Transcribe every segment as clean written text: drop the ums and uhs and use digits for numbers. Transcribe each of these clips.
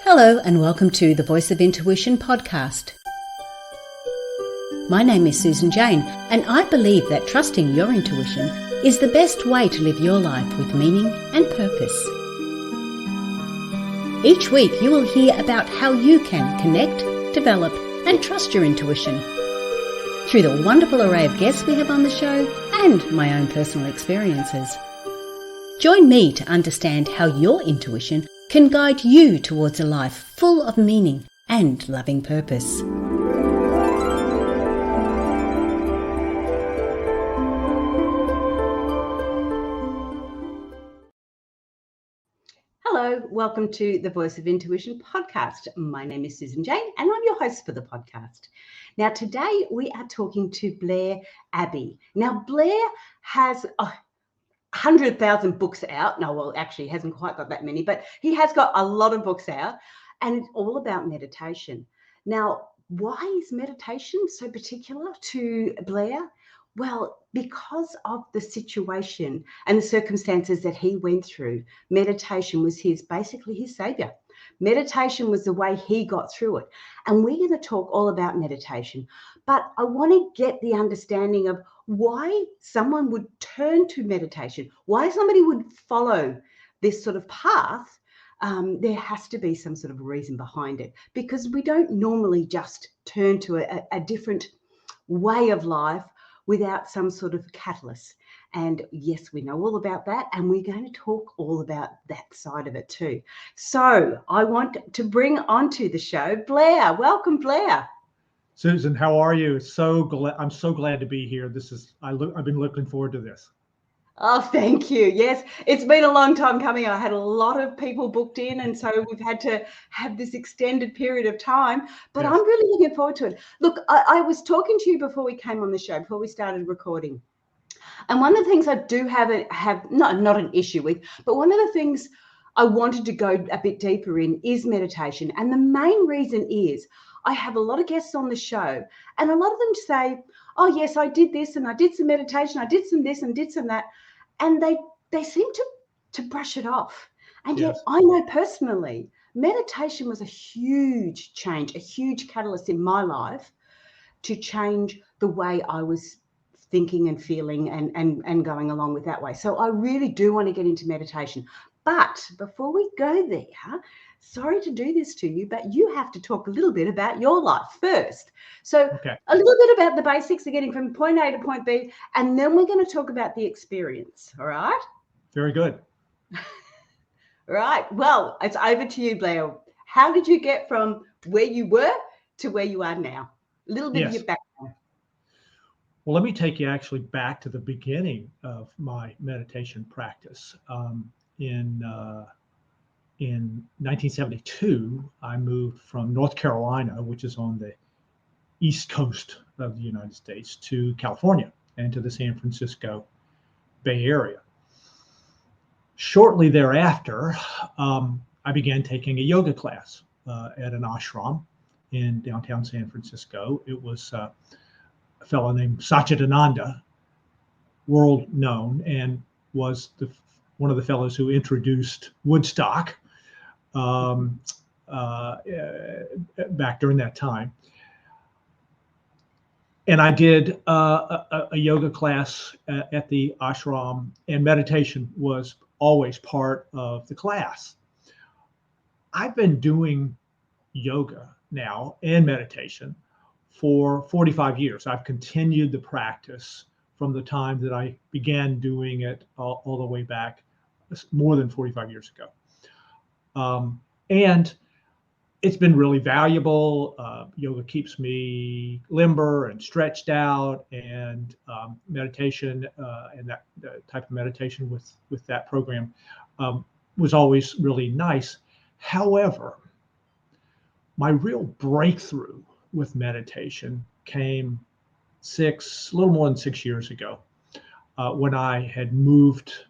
Hello and welcome to the Voice of Intuition podcast. My name is Susan Jane and I believe that trusting your intuition is the best way to live your life with meaning and purpose. Each week you will hear about how you can connect, develop and trust your intuition through the wonderful array of guests we have on the show and my own personal experiences. Join me to understand how your intuition can guide you towards a life full of meaning and loving purpose. Hello, welcome to the Voice of Intuition podcast. My name is Susan Jane and I'm your host for the podcast. Now today we are talking to Blair Abbey. Now Blair has 100,000 books out. No, well, actually, he hasn't quite got that many, but he has got a lot of books out, and it's all about meditation. Now, why is meditation so particular to Blair? Well, because of the situation and the circumstances that he went through, meditation was basically his savior. Meditation was the way he got through it. And we're going to talk all about meditation, but I want to get the understanding of why someone would turn to meditation, why somebody would follow this sort of path. There has to be some sort of reason behind it, because we don't normally just turn to a different way of life without some sort of catalyst. And yes, we know all about that, and we're going to talk all about that side of it too. So I want to bring onto the show Blair. Welcome, Blair. Susan, how are you? I'm so glad to be here. I've been looking forward to this. Oh, thank you. Yes, it's been a long time coming. I had a lot of people booked in, and so we've had to have this extended period of time, but yes. I'm really looking forward to it. Look, I was talking to you before we came on the show, before we started recording. And one of the things I do have not an issue with, but one of the things I wanted to go a bit deeper in is meditation. And the main reason is I have a lot of guests on the show, and a lot of them say, oh, yes, I did this and I did some meditation, I did some this and did some that. And they seem to brush it off. And yet I know personally, meditation was a huge change, a huge catalyst in my life to change the way I was thinking and feeling and going along with that way. So I really do want to get into meditation. But before we go there, sorry to do this to you, but you have to talk a little bit about your life first. So a little bit about the basics of getting from point A to point B, and then we're going to talk about the experience. All right? Very good. Right. Well, it's over to you, Blair. How did you get from where you were to where you are now? A little bit of your background. Well, let me take you actually back to the beginning of my meditation practice. In 1972, I moved from North Carolina, which is on the east coast of the United States, to California and to the San Francisco Bay Area. Shortly thereafter, I began taking a yoga class at an ashram in downtown San Francisco. It was a fellow named Satchidananda, world known, and was one of the fellows who introduced Woodstock back during that time. And I did a yoga class at the ashram, and meditation was always part of the class. I've been doing yoga now and meditation for 45 years. I've continued the practice from the time that I began doing it all the way back more than 45 years ago. And it's been really valuable. Yoga keeps me limber and stretched out, and meditation and that type of meditation with that program was always really nice. However, my real breakthrough with meditation came a little more than 6 years ago, when I had moved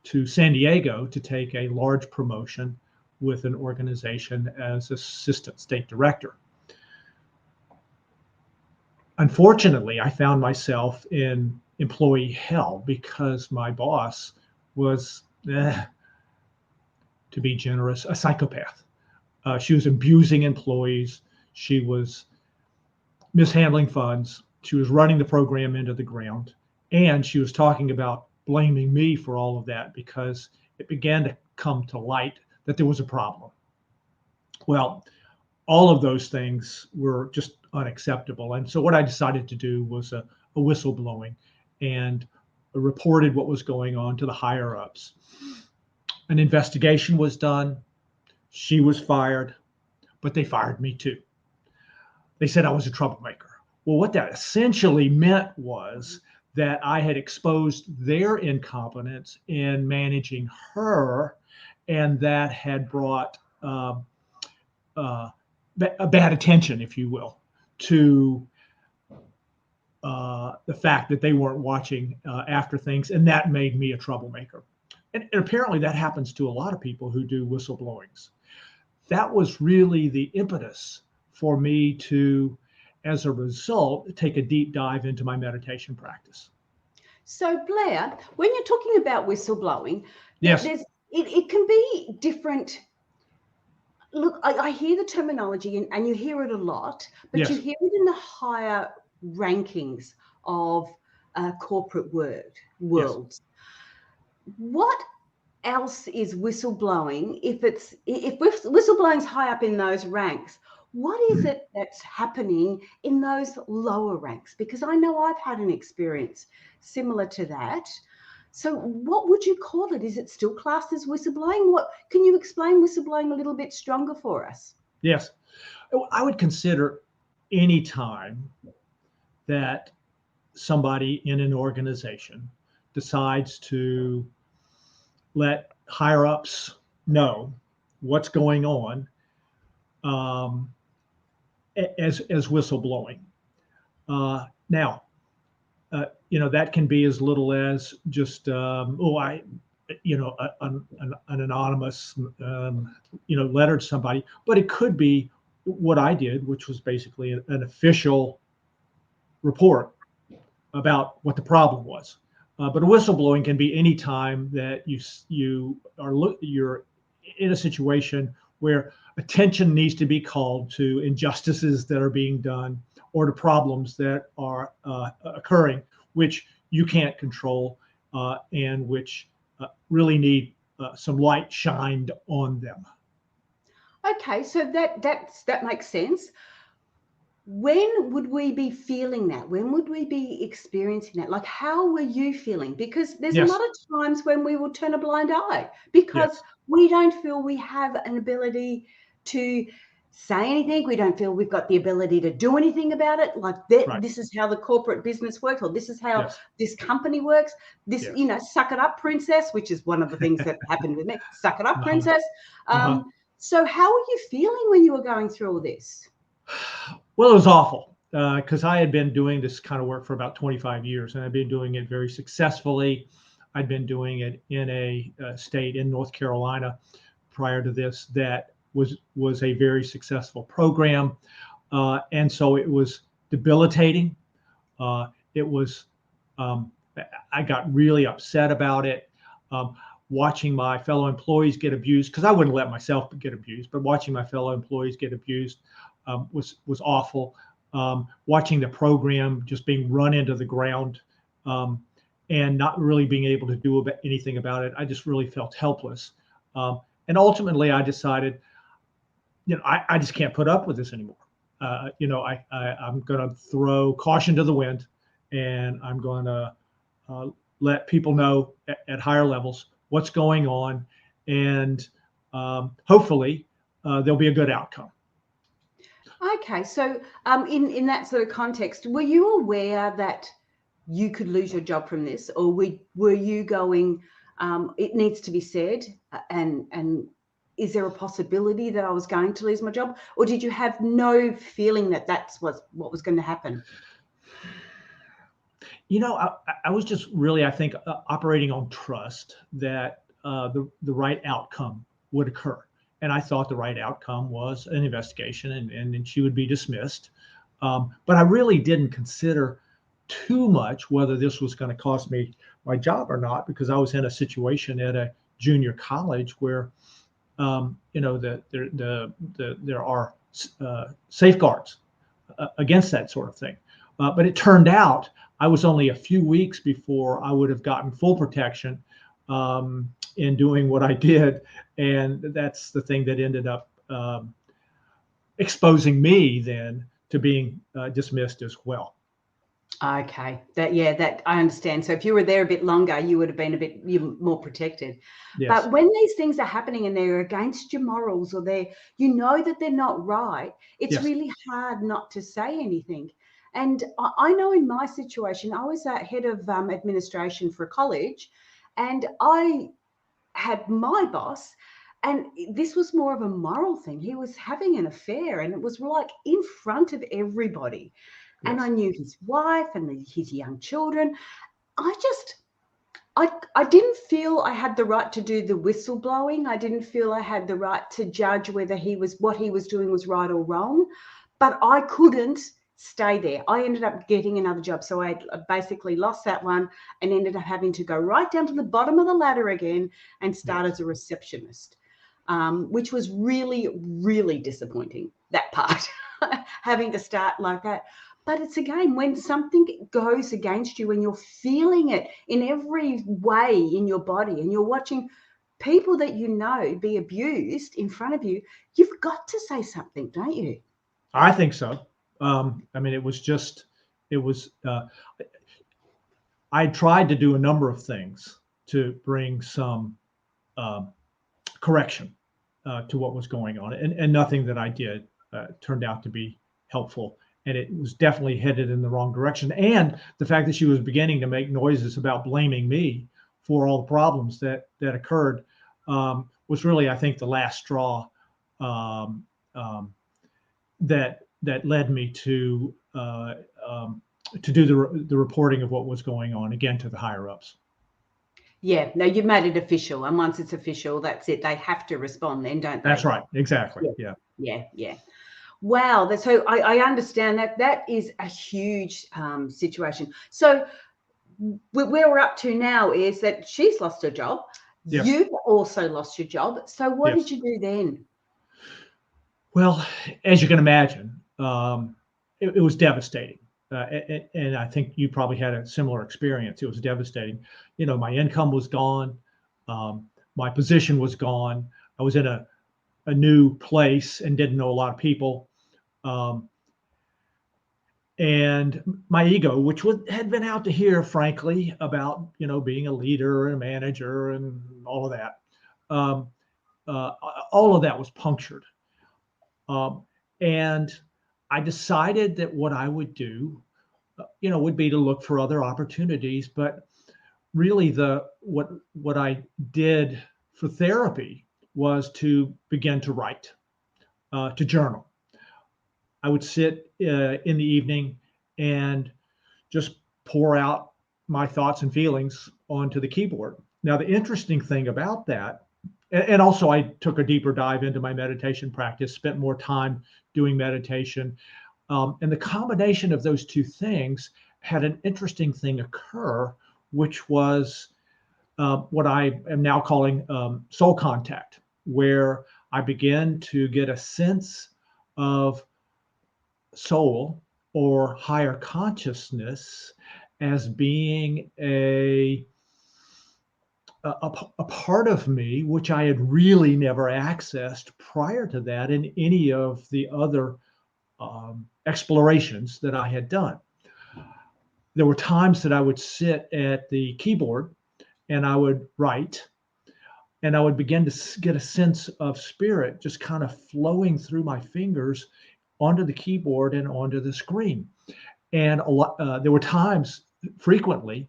to San Diego to take a large promotion with an organization as assistant state director. Unfortunately, I found myself in employee hell because my boss was, to be generous, a psychopath. She was abusing employees. She was mishandling funds. She was running the program into the ground. And she was talking about blaming me for all of that because it began to come to light that there was a problem. Well, all of those things were just unacceptable. And so what I decided to do was a whistleblowing and reported what was going on to the higher ups. An investigation was done. She was fired, but they fired me too. They said I was a troublemaker. Well, what that essentially meant was that I had exposed their incompetence in managing her, and that had brought a bad attention, if you will, to the fact that they weren't watching after things, and that made me a troublemaker. And apparently that happens to a lot of people who do whistleblowings. That was really the impetus for me to, as a result, take a deep dive into my meditation practice. So Blair, when you're talking about whistleblowing, yes, it can be different. Look, I hear the terminology and you hear it a lot, but yes. You hear it in the higher rankings of corporate worlds. Yes. What else is whistleblowing? If whistleblowing's high up in those ranks, what is it that's happening in those lower ranks? Because I know I've had an experience similar to that. So what would you call it? Is it still classed as whistleblowing? What can you explain whistleblowing a little bit stronger for us? Yes. I would consider any time that somebody in an organization decides to let higher ups know what's going on as whistleblowing. Now, that can be as little as just an anonymous letter to somebody, but it could be what I did, which was basically an official report about what the problem was. But a whistleblowing can be any time that you're in a situation where attention needs to be called to injustices that are being done or to problems that are occurring, which you can't control and which really need some light shined on them. Okay, so that makes sense. When would we be feeling that? When would we be experiencing that? Like, how were you feeling? Because there's Yes. a lot of times when we will turn a blind eye because we don't feel we have an ability to say anything. We don't feel we've got the ability to do anything about it. Like this is how the corporate business works, or this is how this company works. This, suck it up, princess, which is one of the things that happened with me. Suck it up, princess. So how were you feeling when you were going through all this? Well, it was awful because I had been doing this kind of work for about 25 years, and I've been doing it very successfully. I'd been doing it in a state in North Carolina prior to this that was a very successful program, and so it was debilitating. It was I got really upset about it. Watching my fellow employees get abused, because I wouldn't let myself get abused, but watching my fellow employees get abused was awful. Watching the program just being run into the ground and not really being able to do anything about it, I just really felt helpless. And ultimately, I decided, I just can't put up with this anymore. I'm going to throw caution to the wind, and I'm going to let people know at higher levels what's going on, and hopefully there'll be a good outcome. Okay, so in that sort of context, were you aware that you could lose your job from this, or were you going, it needs to be said, and is there a possibility that I was going to lose my job, or did you have no feeling that that's what was going to happen? I was just really, I think, operating on trust that the right outcome would occur. And I thought the right outcome was an investigation and she would be dismissed. But I really didn't consider too much whether this was going to cost me my job or not, because I was in a situation at a junior college where there are safeguards against that sort of thing. But it turned out I was only a few weeks before I would have gotten full protection in doing what I did. And that's the thing that ended up exposing me then to being dismissed as well. Okay, that I understand. So if you were there a bit longer, you would have been a bit more protected. Yes. But when these things are happening and they're against your morals, or you know that they're not right, it's Yes. really hard not to say anything. And I know in my situation, I was head of administration for a college, and I had my boss, and this was more of a moral thing. He was having an affair, and it was like in front of everybody. And Yes. I knew his wife and his young children. I didn't feel I had the right to do the whistleblowing. I didn't feel I had the right to judge whether what he was doing was right or wrong. But I couldn't stay there. I ended up getting another job. So I basically lost that one and ended up having to go right down to the bottom of the ladder again and start as a receptionist, which was really, really disappointing, that part, having to start like that. But it's again, when something goes against you and you're feeling it in every way in your body, and you're watching people that you know be abused in front of you, you've got to say something, don't you? I think so. I mean, I tried to do a number of things to bring some correction to what was going on, and nothing that I did turned out to be helpful. And it was definitely headed in the wrong direction. And the fact that she was beginning to make noises about blaming me for all the problems that occurred was really, I think, the last straw that led me to do the reporting of what was going on, again, to the higher ups. Yeah, no, you made it official, and once it's official, that's it. They have to respond then, don't they? That's right. Exactly. Yeah. Wow. So I understand that. That is a huge situation. So where we're up to now is that she's lost her job. Yes. You've also lost your job. So what did you do then? Well, as you can imagine, it was devastating. And I think you probably had a similar experience. It was devastating. My income was gone. My position was gone. I was in a new place and didn't know a lot of people. And my ego, which had been out to here, frankly, about, being a leader and a manager and all of that. All of that was punctured. And I decided that what I would do, would be to look for other opportunities. But really, what I did for therapy was to begin to write, to journal. I would sit in the evening and just pour out my thoughts and feelings onto the keyboard. Now, the interesting thing about that, and also I took a deeper dive into my meditation practice, spent more time doing meditation. And the combination of those two things had an interesting thing occur, which was what I am now calling soul contact, where I began to get a sense of soul or higher consciousness as being a part of me, which I had really never accessed prior to that in any of the other explorations that I had done. There were times that I would sit at the keyboard and I would write, and I would begin to get a sense of spirit just kind of flowing through my fingers onto the keyboard and onto the screen. And there were times, frequently,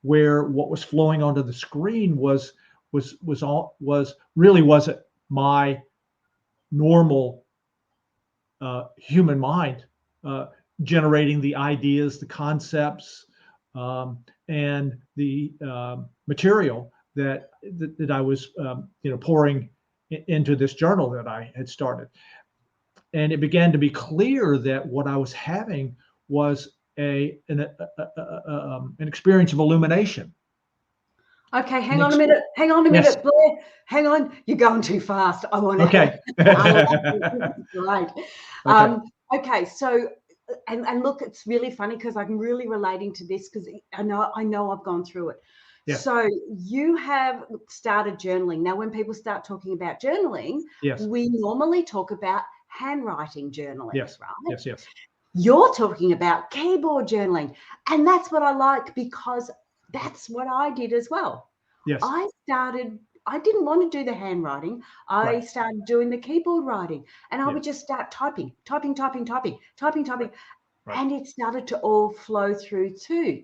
where what was flowing onto the screen really wasn't my normal human mind generating the ideas, the concepts, and the material that I was pouring into this journal that I had started. And it began to be clear that what I was having was an experience of illumination. Okay, hang on a minute. Hang on a Yes. minute, Blair. Hang on. You're going too fast. I want to. Okay. Right. Okay. Okay. So, and look, it's really funny because I'm really relating to this because I know I've gone through it. Yes. So you have started journaling. Now, when people start talking about journaling, Yes. we normally talk about handwriting journaling, Yes. right? Yes. Yes. You're talking about keyboard journaling. And that's what I like because that's what I did as well. Yes. I didn't want to do the handwriting. I Right. started doing the keyboard writing and I would Yes. just start typing. Right. And it started to all flow through too.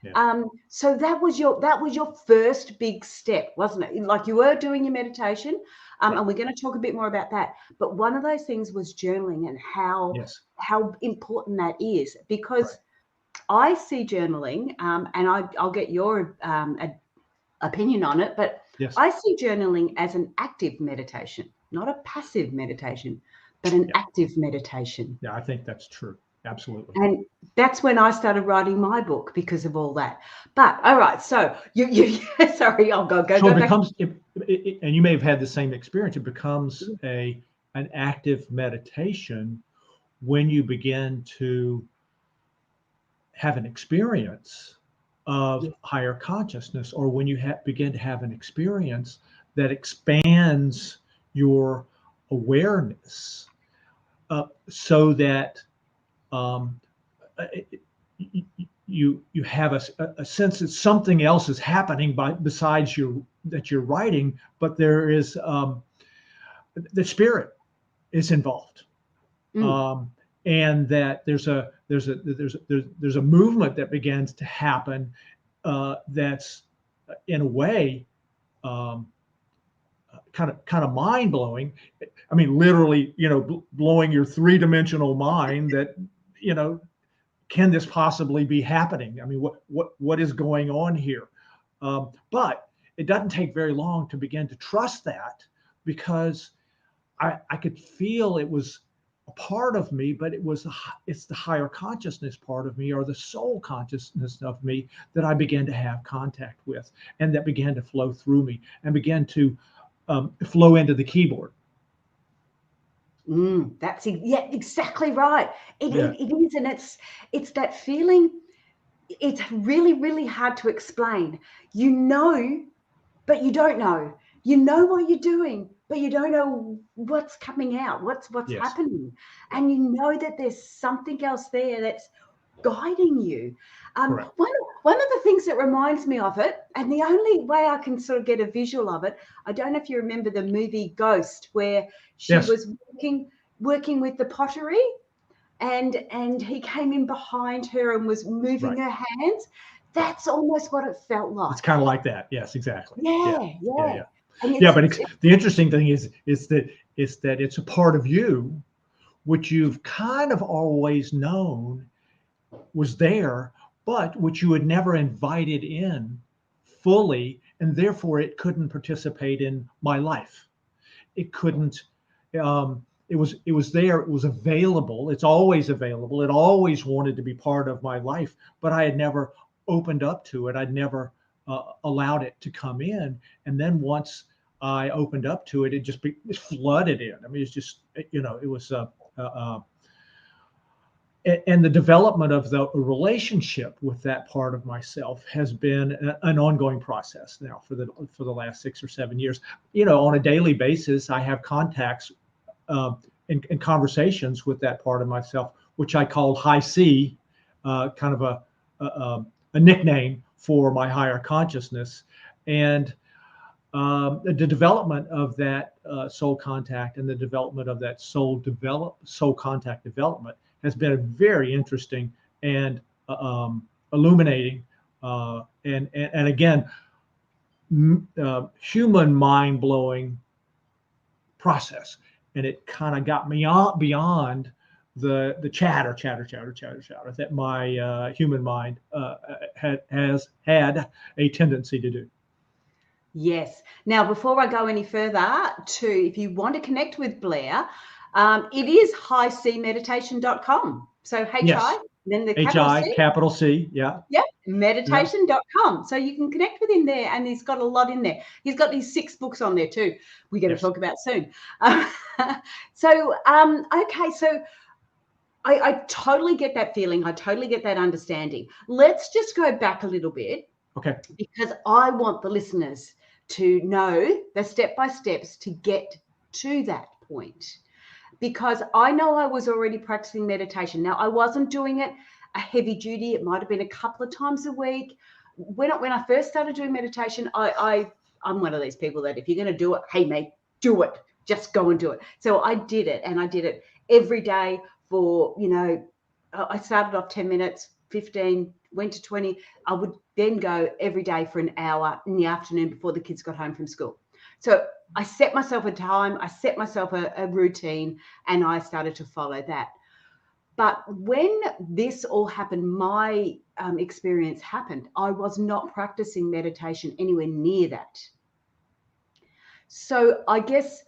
Yeah. So that was your first big step, wasn't it? Like you were doing your meditation, Right. and we're going to talk a bit more about that. But one of those things was journaling and how important that is, because I see journaling, and I'll get your opinion on it, but Yes. I see journaling as an active meditation, not a passive meditation, but an active meditation. Yeah, I think that's true. Absolutely. And that's when I started writing my book because of all that. But all right, so you sorry, I'll go So it back. becomes, and you may have had the same experience. It becomes an active meditation when you begin to have an experience of higher consciousness, or when you begin to have an experience that expands your awareness, so that you have a sense that something else is happening besides that you're writing, but there is the spirit is involved, and that there's a movement that begins to happen, that's in a way kind of mind blowing. I mean, literally, blowing your three-dimensional mind. That can this possibly be happening? I mean, what is going on here? But it doesn't take very long to begin to trust that, because I could feel it was a part of me, but it's the higher consciousness part of me, or the soul consciousness of me, that I began to have contact with, and that began to flow through me and began to flow into the keyboard. That's exactly right. It is, and it's that feeling. It's really, really hard to explain. But you don't know. You know what you're doing, but you don't know what's coming out, what's happening, and you know that there's something else there that's guiding you. One of the things that reminds me of it, and the only way I can sort of get a visual of it, I don't know if you remember the movie Ghost, where she was working with the pottery, and he came in behind her and was moving her hands. That's almost what it felt like. It's kind of like that. Yes, exactly. Yeah. But the interesting thing is that it's a part of you which you've kind of always known was there, but which you had never invited in fully, and therefore it couldn't participate in my life. It couldn't. It was there. It was available. It's always available. It always wanted to be part of my life, but I had never opened up to it. I'd never allowed it to come in. And then once I opened up to it, it just flooded in. I mean, it's just, it was, and the development of the relationship with that part of myself has been an ongoing process now for the last 6 or 7 years. On a daily basis, I have contacts and conversations with that part of myself, which I call High C, kind of a nickname for my higher consciousness. And the development of that soul contact, and the development of that soul contact development, has been very interesting and illuminating, and again, human mind-blowing process. And it kind of got me beyond the chatter that my human mind has had a tendency to do. Yes. Now, before I go any further, if you want to connect with Blair, it is highcmeditation.com. So Yes. then the capital H-I, C. capital C, yeah. Yeah, meditation.com. So you can connect with him there, and he's got a lot in there. He's got these 6 books on there too. We're going to talk about soon. Okay, so I totally get that feeling. I totally get that understanding. Let's just go back a little bit. Okay. Because I want the listeners to know the step-by-steps to get to that point. Because I know I was already practicing meditation. Now, I wasn't doing it a heavy duty. It might have been a couple of times a week. When I first started doing meditation, I'm one of these people that if you're going to do it, hey, mate, do it. Just go and do it. So I did it, and I did it every day for, I started off 10 minutes, 15, went to 20. I would then go every day for an hour in the afternoon before the kids got home from school. So I set myself a time, I set myself a routine, and I started to follow that. But when this all happened, my experience happened, I was not practicing meditation anywhere near that. So I guess,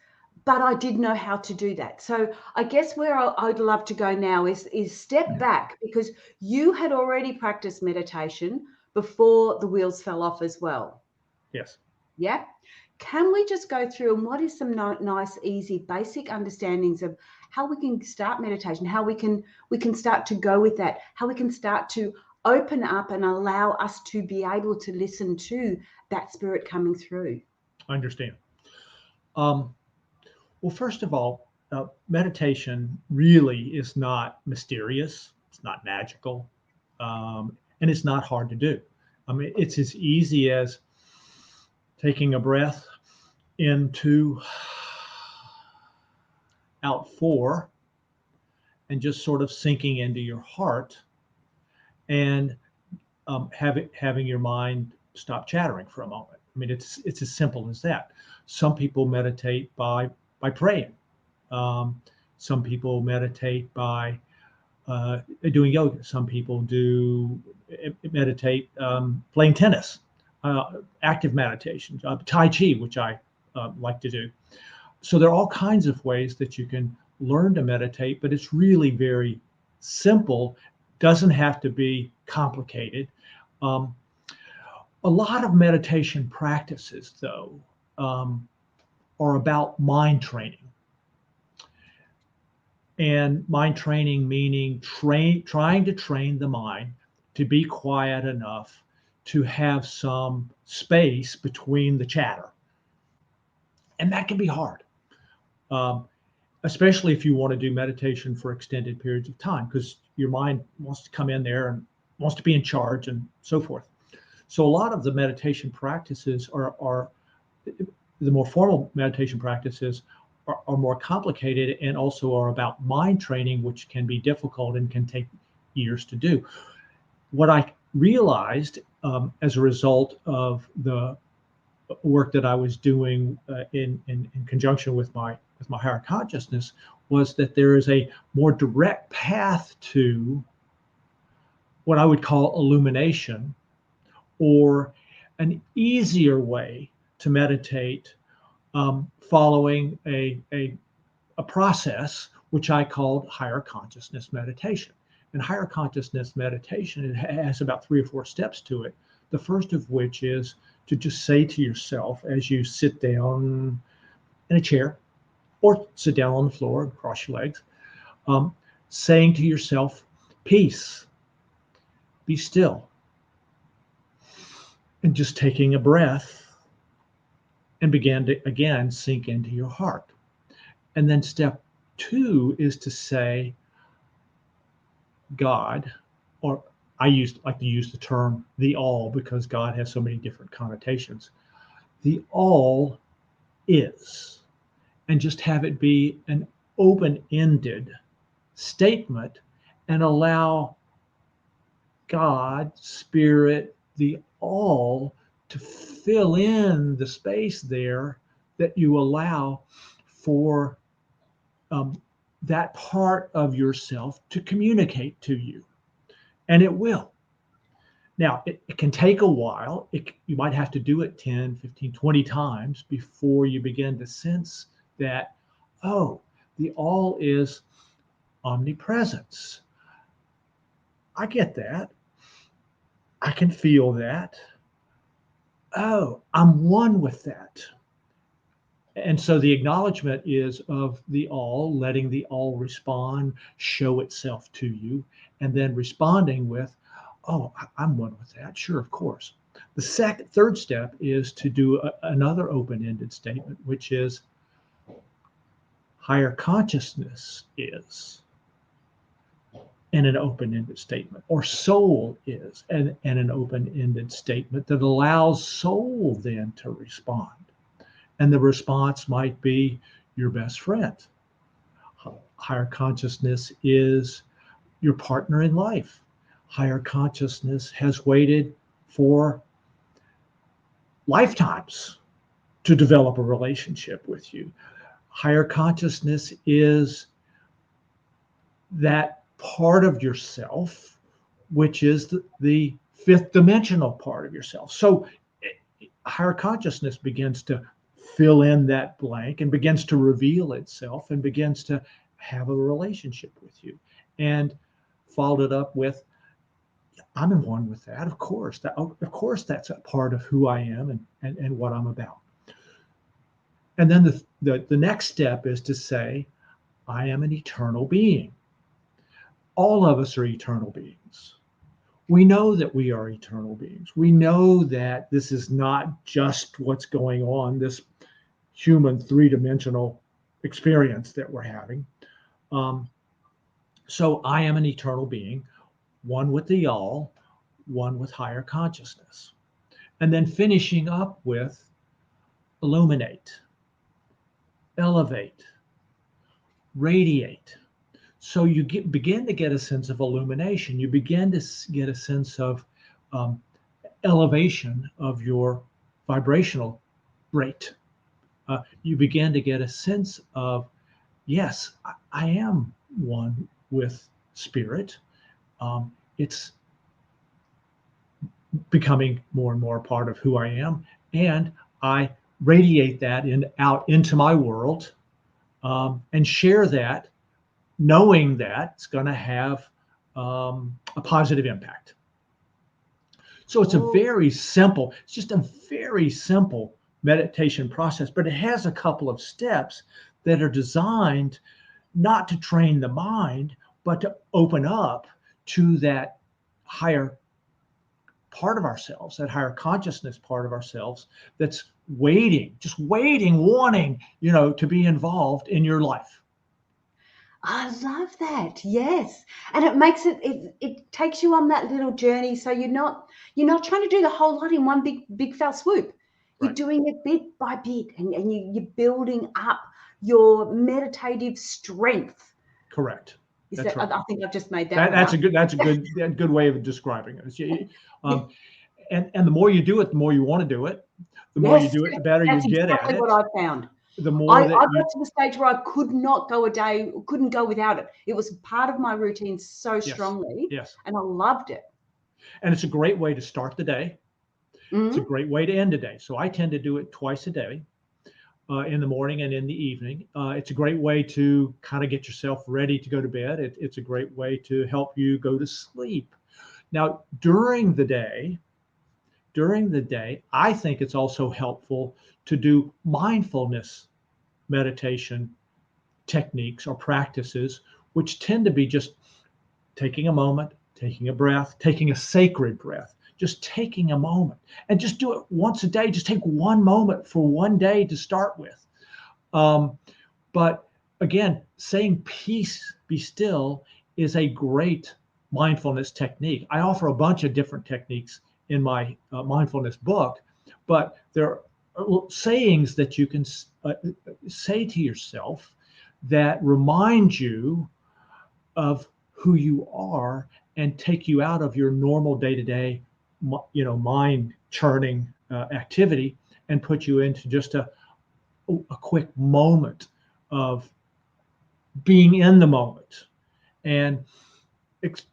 but I did know how to do that. So I guess where I'd love to go now is step back, because you had already practiced meditation before the wheels fell off as well. Yes. Yeah. Can we just go through and what is some nice, easy, basic understandings of how we can start meditation, how we can start to go with that, how we can start to open up and allow us to be able to listen to that spirit coming through? I understand. Well, first of all, meditation really is not mysterious. It's not magical, and it's not hard to do. I mean, it's as easy as taking a breath in 2, out 4, and just sort of sinking into your heart, and having your mind stop chattering for a moment. I mean, it's as simple as that. Some people meditate by praying. Some people meditate by doing yoga. Some people do meditate playing tennis, active meditation, Tai Chi, which I like to do. So there are all kinds of ways that you can learn to meditate, but it's really very simple. Doesn't have to be complicated. A lot of meditation practices, though, are about mind training. And mind training meaning trying to train the mind to be quiet enough to have some space between the chatter. And that can be hard, especially if you want to do meditation for extended periods of time, because your mind wants to come in there and wants to be in charge and so forth. So a lot of the meditation practices are the more formal meditation practices are more complicated and also are about mind training, which can be difficult and can take years to do. What I realized as a result of the work that I was doing in conjunction with my higher consciousness was that there is a more direct path to what I would call illumination, or an easier way to meditate, following a process which I called higher consciousness meditation. And higher consciousness meditation, it has about 3 or 4 steps to it. The first of which is to just say to yourself as you sit down in a chair or sit down on the floor and cross your legs, saying to yourself, peace, be still. And just taking a breath and begin to again sink into your heart. And then step 2 is to say, God, or I like to use the term the all, because God has so many different connotations. The all is, and just have it be an open-ended statement and allow God, Spirit, the all to fill in the space there that you allow for that part of yourself to communicate to you. And it will. Now, it can take a while. You might have to do it 10, 15, 20 times before you begin to sense that, oh, the all is omnipresence. I get that. I can feel that. Oh, I'm one with that. And so the acknowledgement is of the all, letting the all respond, show itself to you, and then responding with, oh, I'm one with that. Sure, of course. The third step is to do another open-ended statement, which is higher consciousness is, and an open-ended statement, or soul is, and an open-ended statement that allows soul then to respond. And the response might be your best friend. Higher consciousness is your partner in life. Higher consciousness has waited for lifetimes to develop a relationship with you. Higher consciousness is that part of yourself, which is the fifth dimensional part of yourself. So higher consciousness begins to fill in that blank and begins to reveal itself and begins to have a relationship with you. And followed it up with, I'm in one with that. Of course, that's a part of who I am and what I'm about. And then the next step is to say, I am an eternal being. All of us are eternal beings. We know that we are eternal beings. We know that this is not just what's going on, this human three-dimensional experience that we're having. So I am an eternal being, one with the all, one with higher consciousness. And then finishing up with illuminate, elevate, radiate. So you begin to get a sense of illumination. You begin to get a sense of elevation of your vibrational rate. You begin to get a sense of, yes, I am one with spirit. It's becoming more and more a part of who I am. And I radiate that out into my world and share that, knowing that it's going to have a positive impact. So it's just a very simple meditation process, but it has a couple of steps that are designed not to train the mind, but to open up to that higher part of ourselves, that higher consciousness part of ourselves that's wanting, to be involved in your life. I love that. Yes. And it makes it takes you on that little journey. So you're not trying to do the whole lot in one big fell swoop. You're Right. doing it bit by bit and you're building up your meditative strength. Correct. That's right. I think I've just made that. That's a good way of describing it. And the more you do it, the more you want to do it. The more you do it, the better you get at it. That's exactly what I found. The more I got to the stage where I couldn't go without it. It was part of my routine so strongly. Yes. And I loved it. And it's a great way to start the day. Mm-hmm. It's a great way to end the day. So I tend to do it twice a day, in the morning and in the evening. It's a great way to kind of get yourself ready to go to bed. It's a great way to help you go to sleep. Now, during the day, I think it's also helpful to do mindfulness meditation techniques or practices, which tend to be just taking a moment, taking a breath, taking a sacred breath, just taking a moment, and just do it once a day. Just take one moment for one day to start with. But again, saying peace, be still is a great mindfulness technique. I offer a bunch of different techniques in my mindfulness book, but there are sayings that you can say to yourself that remind you of who you are and take you out of your normal day-to-day, mind churning activity and put you into just a quick moment of being in the moment and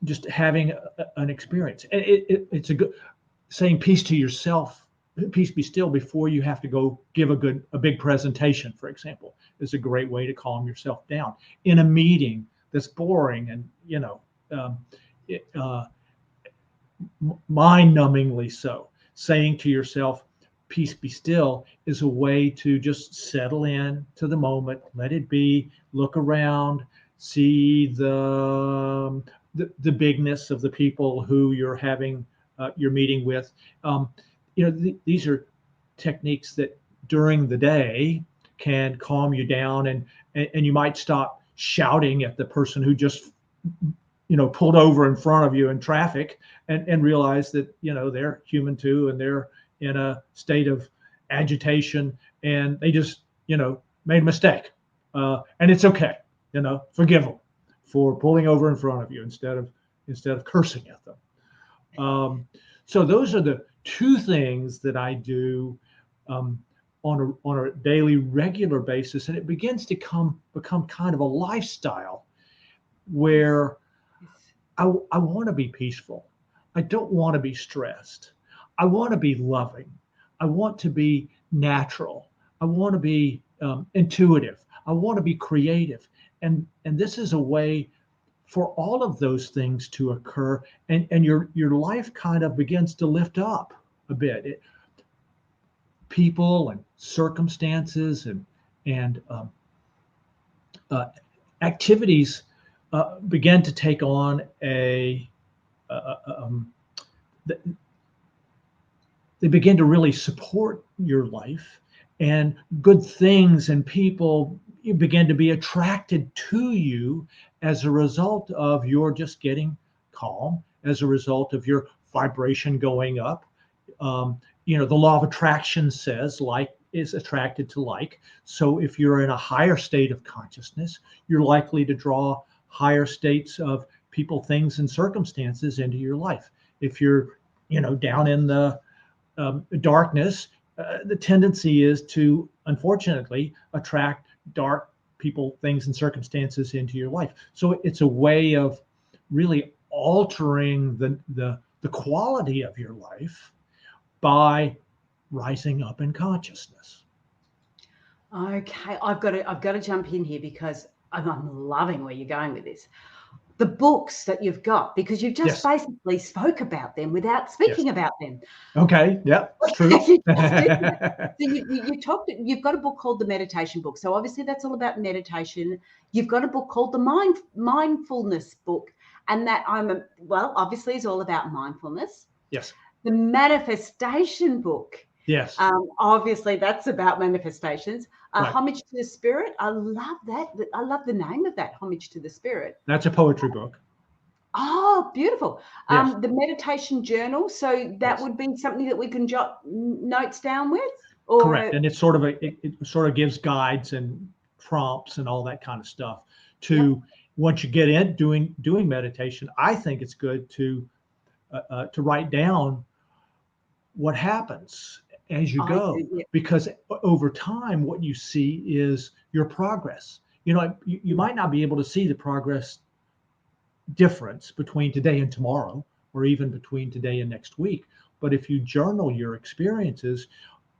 just having an experience. And it's a good saying peace to yourself, peace be still, before you have to go give a big presentation, for example, is a great way to calm yourself down in a meeting that's boring. And mind-numbingly so. Saying to yourself, peace be still, is a way to just settle in to the moment, let it be, look around, see the bigness of the people who you're meeting with. These are techniques that during the day can calm you down, and you might stop shouting at the person who just pulled over in front of you in traffic, and realize that they're human too, and they're in a state of agitation, and they just made a mistake, and it's okay. Forgive them for pulling over in front of you instead of cursing at them. So those are the two things that I do on a daily, regular basis, and it begins to become kind of a lifestyle where I want to be peaceful. I don't want to be stressed. I want to be loving. I want to be natural. I want to be intuitive. I want to be creative. And this is a way for all of those things to occur, and your life kind of begins to lift up a bit. People and circumstances and activities begin to take on they begin to really support your life, and good things and people begin to be attracted to you as a result of your just getting calm, as a result of your vibration going up. The law of attraction says like is attracted to like. So if you're in a higher state of consciousness, you're likely to draw higher states of people, things, and circumstances into your life. If you're, down in the darkness, the tendency is to, unfortunately, attract dark people, things, and circumstances into your life. So it's a way of really altering the quality of your life by rising up in consciousness. Okay, I've got to jump in here because I'm loving where you're going with this. The books that you've got, because you've just basically spoke about them without speaking about them. Okay, yeah, it's true. So you've got a book called The Meditation Book. So obviously that's all about meditation. You've got a book called The Mindfulness Book, and that obviously is all about mindfulness. Yes. The Manifestation Book. Yes. Obviously that's about manifestations. Right. Homage to the Spirit. I love that. I love the name of that, Homage to the Spirit. That's a poetry book. Oh, beautiful. Yes. The meditation journal. So that would be something that we can jot notes down with? Or correct. And it's sort of it sort of gives guides and prompts and all that kind of stuff to once you get in doing meditation. I think it's good to write down what happens as you go, because over time what you see is your progress. You might not be able to see the progress difference between today and tomorrow, or even between today and next week, but if you journal your experiences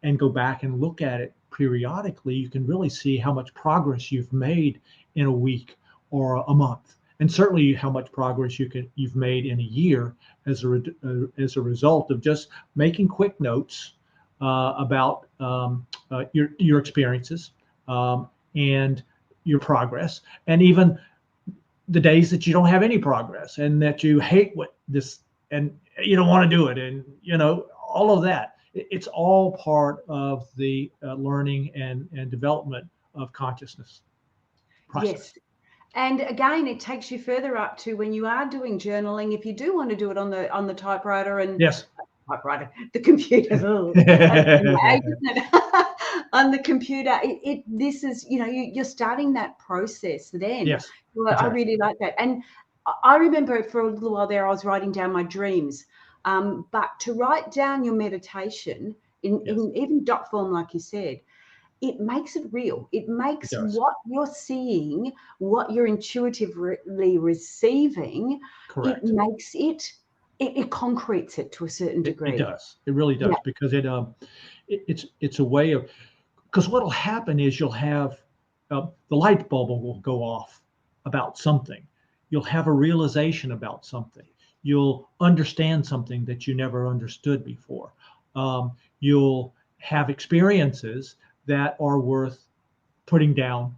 and go back and look at it periodically, you can really see how much progress you've made in a week or a month, and certainly how much progress you've made in a year as a result of just making quick notes about your experiences and your progress, and even the days that you don't have any progress and that you hate what this and you don't want to do it, and all of that. It's all part of the learning and development of consciousness process. Yes. And again, it takes you further up to when you are doing journaling, if you do want to do it on the typewriter and the computer. On the computer, this is, you're starting that process then. Yes. Well, exactly. I really like that. And I remember for a little while there, I was writing down my dreams. But to write down your meditation in even dot form, like you said, it makes it real. It makes what you're seeing, what you're intuitively receiving, correct. It makes it concretes it to a certain degree. It does. It really does, because it's a way of, because what'll happen is you'll have the light bulb will go off about something. You'll have a realization about something. You'll understand something that you never understood before. You'll have experiences that are worth putting down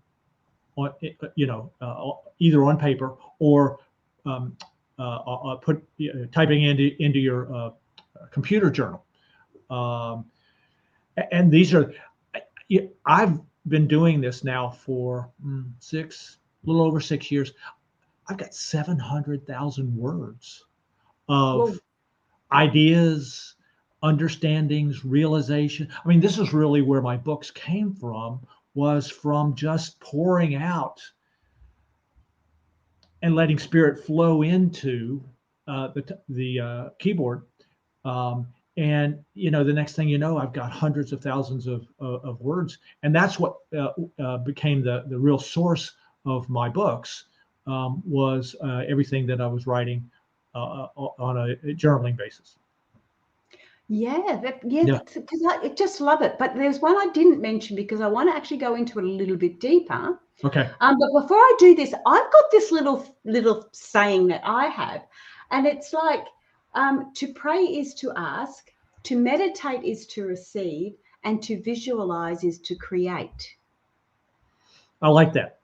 on, either on paper or typing into your computer journal. And these are, I've been doing this now for a little over 6 years. I've got 700,000 words of ideas, understandings, realization. I mean, this is really where my books came from, was from just pouring out and letting spirit flow into the keyboard. And the next thing you know, I've got hundreds of thousands of words, and that's what became the real source of my books, was everything that I was writing on a journaling basis. Yeah, because I just love it. But there's one I didn't mention because I want to actually go into it a little bit deeper. Okay. But before I do this, I've got this little saying that I have, and it's like, to pray is to ask, to meditate is to receive, and to visualize is to create. I like that.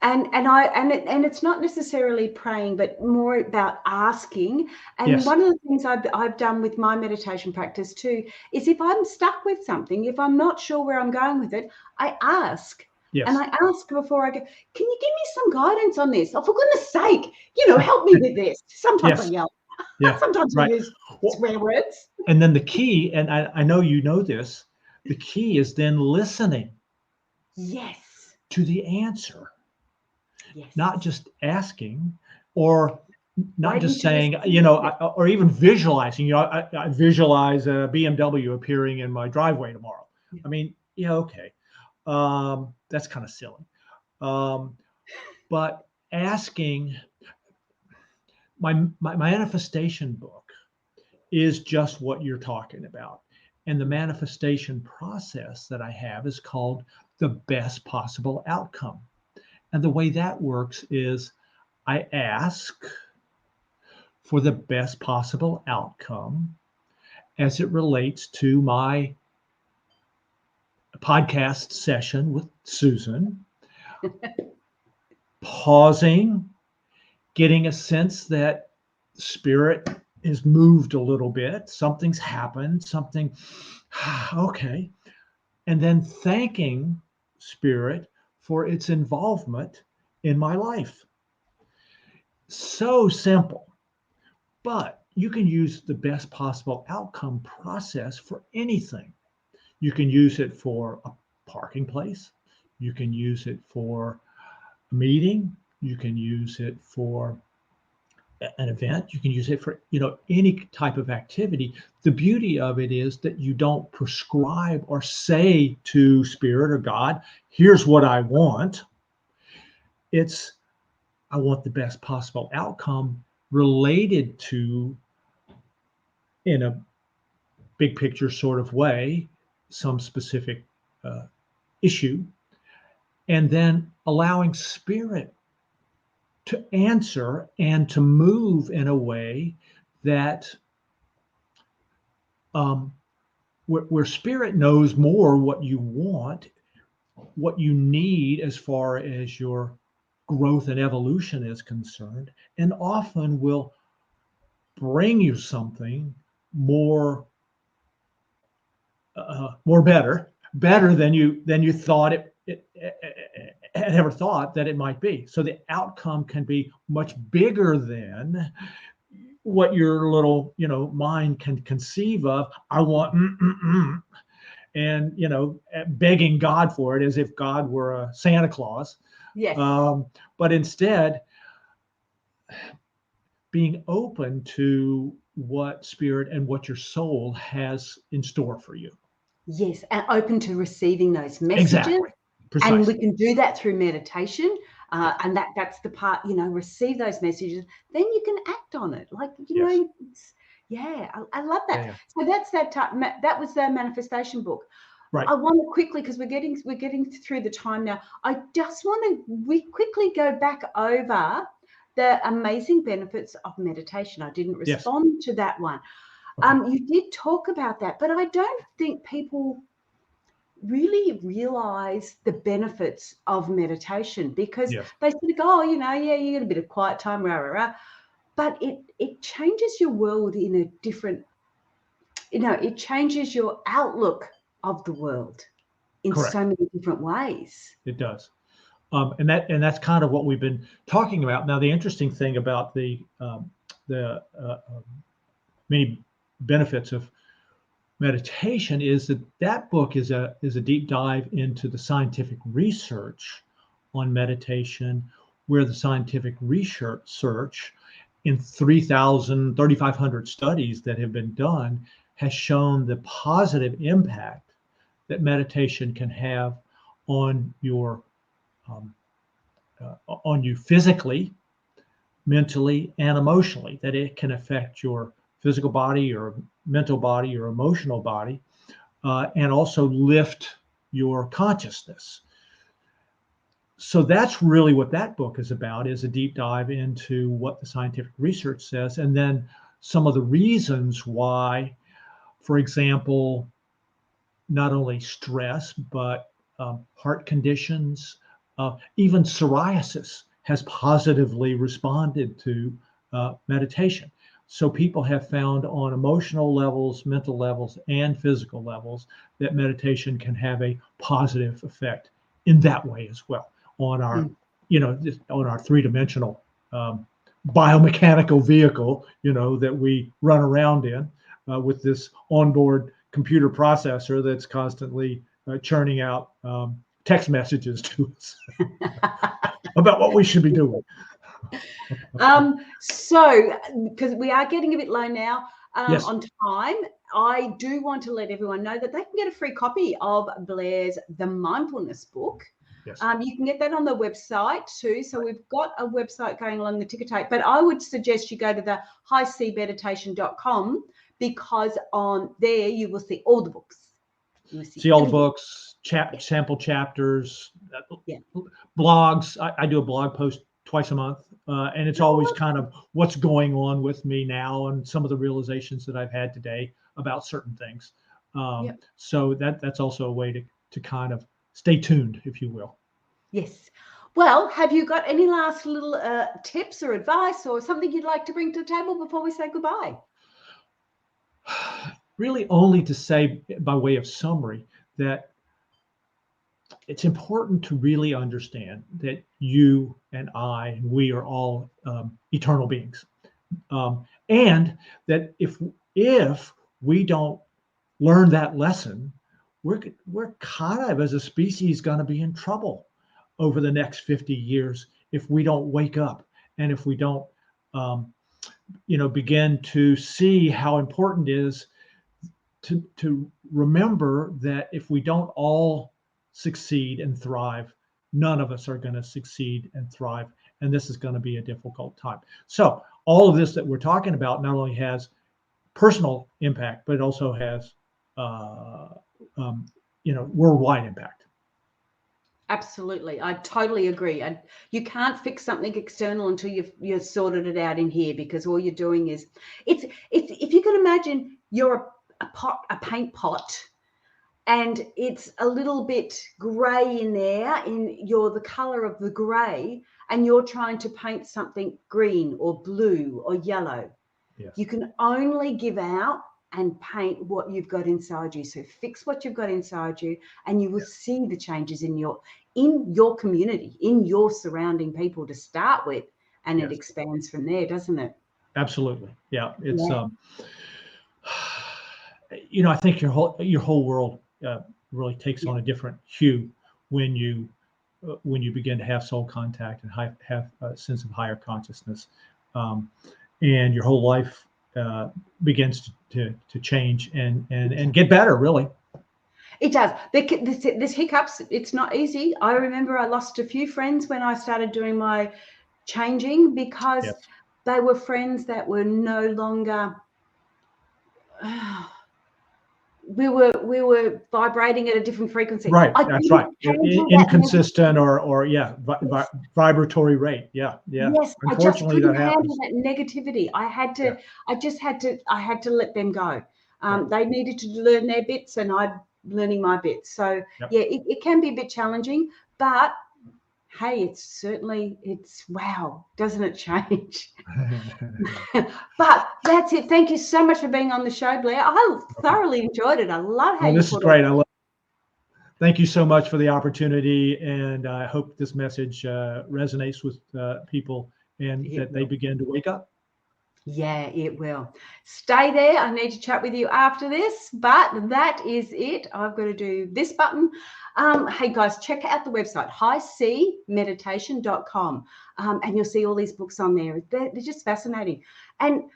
And it's not necessarily praying, but more about asking. And yes. One of the things I've done with my meditation practice too is if I'm stuck with something, if I'm not sure where I'm going with it, I ask. Yes. And I ask before I go, can you give me some guidance on this? Oh, for goodness sake, help me with this. Sometimes I yell. Yeah. Sometimes I use swear words. And then the key, and I know you know this, the key is then listening. Yes. To the answer. Yes. Not just asking, or not just saying, or even visualizing. I visualize a BMW appearing in my driveway tomorrow. I mean, okay. That's kind of silly. But asking, my manifestation book is just what you're talking about. And the manifestation process that I have is called the best possible outcome. And the way that works is I ask for the best possible outcome as it relates to my podcast session with Susan, pausing, getting a sense that spirit is moved a little bit, something's happened, okay. And then thanking spirit for its involvement in my life. So simple, but you can use the best possible outcome process for anything. You can use it for a parking place. You can use it for a meeting. You can use it for an event. You can use it for, any type of activity. The beauty of it is that you don't prescribe or say to spirit or God, here's what I want. It's, I want the best possible outcome related to, in a big picture sort of way, some specific issue, and then allowing spirit to answer and to move in a way that where spirit knows more what you want, what you need as far as your growth and evolution is concerned, and often will bring you something more better than you thought it had ever thought that it might be. So the outcome can be much bigger than what your little mind can conceive of. I want and begging God for it as if God were a Santa Claus. Yes. But instead being open to what spirit and what your soul has in store for you. Yes, and open to receiving those messages. Exactly. Precisely. And we can do that through meditation. And that's the part, receive those messages, then you can act on it. Like, I love that. Yeah. So that's that was the manifestation book. Right. I want to quickly, because we're getting through the time now. I just want to quickly go back over the amazing benefits of meditation. I didn't Yes. respond to that one. Okay. You did talk about that, but I don't think people really realize the benefits of meditation, because Yes. they sort of go, oh, you get a bit of quiet time, rah, rah, rah. But it changes your world in a different, it changes your outlook of the world in Correct. so many different ways. It does. And that's kind of what we've been talking about. Now, the interesting thing about the many benefits of meditation is that book is a deep dive into the scientific research on meditation, where the scientific research in 3,500 studies that have been done has shown the positive impact that meditation can have on your on you physically, mentally, and emotionally. That it can affect your physical body, your mental body, your emotional body, and also lift your consciousness. So that's really what that book is about, is a deep dive into what the scientific research says, and then some of the reasons why, for example, not only stress, but heart conditions, even psoriasis has positively responded to meditation. So people have found on emotional levels, mental levels, and physical levels that meditation can have a positive effect in that way as well on our, on our three-dimensional biomechanical vehicle, that we run around in with this onboard computer processor that's constantly churning out text messages to us about what we should be doing. So, because we are getting a bit low now Yes. on time, I do want to let everyone know that they can get a free copy of Blair's The Mindfulness book. Yes. You can get that on the website too. So we've got a website going along the ticker tape, but I would suggest you go to the highcmeditation.com, because on there you will see all the books. You will See all the everything. books, sample chapters, blogs. I do a blog post twice a month, and it's always kind of what's going on with me now and some of the realizations that I've had today about certain things. So that's also a way to kind of stay tuned, if you will. Yes. Well, have you got any last little tips or advice or something you'd like to bring to the table before we say goodbye? Really only to say, by way of summary, that it's important to really understand that you and I and we are all eternal beings, and that if we don't learn that lesson, we're kind of, as a species, going to be in trouble over the next 50 years if we don't wake up, and if we don't begin to see how important it is to remember that if we don't all succeed and thrive, none of us are going to succeed and thrive, and this is going to be a difficult time. So all of this that we're talking about not only has personal impact, but it also has worldwide impact. Absolutely. I totally agree. And you can't fix something external until you've sorted it out in here, because all you're doing is it's if you can imagine you're a paint pot, and it's a little bit gray in there, you're the color of the gray, and you're trying to paint something green or blue or yellow. Yes. You can only give out and paint what you've got inside you. So fix what you've got inside you, and you will see the changes in your community, in your surrounding people to start with, and it expands from there, doesn't it? Absolutely. Yeah. It's I think your whole world really takes on a different hue when you begin to have soul contact and have a sense of higher consciousness, and your whole life begins to change and get better, really. It does. There's hiccups. It's not easy. I remember I lost a few friends when I started doing my changing, because they were friends that were no longer we were vibrating at a different frequency. Right, I that's right. couldn't handle that Inconsistent or yeah, vibratory rate. Yeah, yeah. Yes, I just Unfortunately, couldn't that handle happens. that negativity. I had to, Yeah. I had to let them go. Right. They needed to learn their bits and I'm learning my bits. So Yep. yeah, it can be a bit challenging, but hey, it's wow, doesn't it change? But that's it. Thank you so much for being on the show, Blair. I thoroughly enjoyed it. I love how Well, you this is put great. it. Thank you so much for the opportunity, and I hope this message resonates with people and that they begin to wake up. Yeah, it will. Stay there. I need to chat with you after this, but that is it. I've got to do this button. Hey guys, check out the website, highcmeditation.com, and you'll see all these books on there. They're just fascinating. And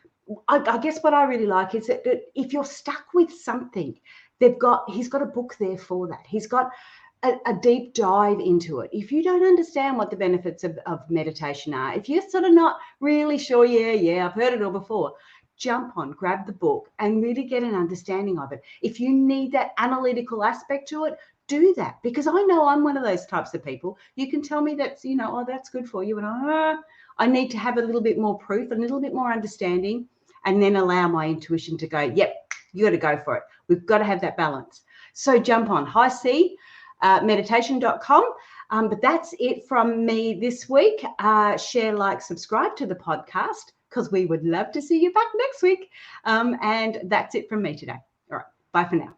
I guess what I really like is that if you're stuck with something, he's got a book there for that. He's got a deep dive into it. If you don't understand what the benefits of meditation are, if you're sort of not really sure, I've heard it all before, jump on, grab the book and really get an understanding of it. If you need that analytical aspect to it, do that, because I know I'm one of those types of people. You can tell me that's, oh, that's good for you. And I need to have a little bit more proof, a little bit more understanding, and then allow my intuition to go, yep, you got to go for it. We've got to have that balance. So jump on meditation.com. But that's it from me this week. Share, like, subscribe to the podcast, because we would love to see you back next week. And that's it from me today. All right. Bye for now.